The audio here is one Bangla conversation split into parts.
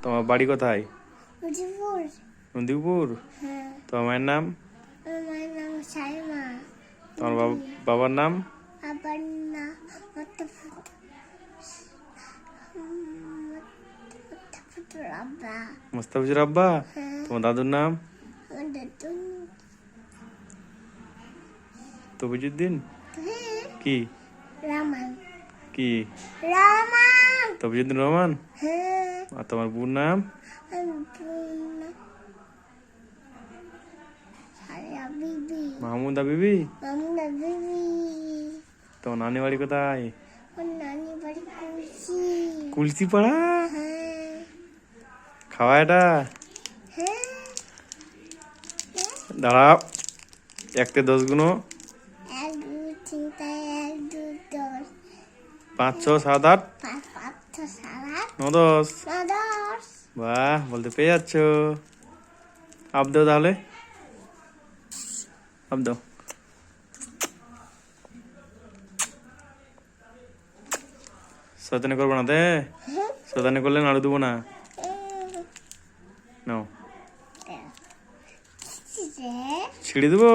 তোমার বাড়ি কোথায়? নদীপুর। নদীপুর। হ্যাঁ। তোমার মায়ের নাম? আমার নাম সাইমা। তোমার বাবার নাম? আবার না আব্বা। মুস্তাফিজুর আব্বা। হ্যাঁ। তোমার দাদুর নাম? আমার দাদু। তবিজুদ্দিন। হ্যাঁ। কি? রামান। কি? রামান। তবিজুদ্দিন রহমান। হ্যাঁ। আর তোমার বোন নাম? বিবি। মাহমুদা বিবি। মামুনা বিবি। তোমার নানি বাড়ি কোথায়? আমার নানি বাড়ি কুলসি। কুলসি পাড়া। হ্যাঁ। খাওয়া এটা? হ্যাঁ। দাঁড়াও, 1 থেকে 10 গুনো। 1 2 3 4 1 2 10 5 6 7 8 5 5 6 7 9 10। 10। বাহ, বলতে পেয়ে যাচ্ছ। আপ দাও তাহলে, আপ দাও। শয়তানি করবো না, শয়তানি করলে নাড়ু দেবো না। নাও, ছিঁড়ে দেবো।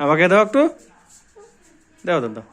আমাকে দাও একটু, দাও দাও দাও।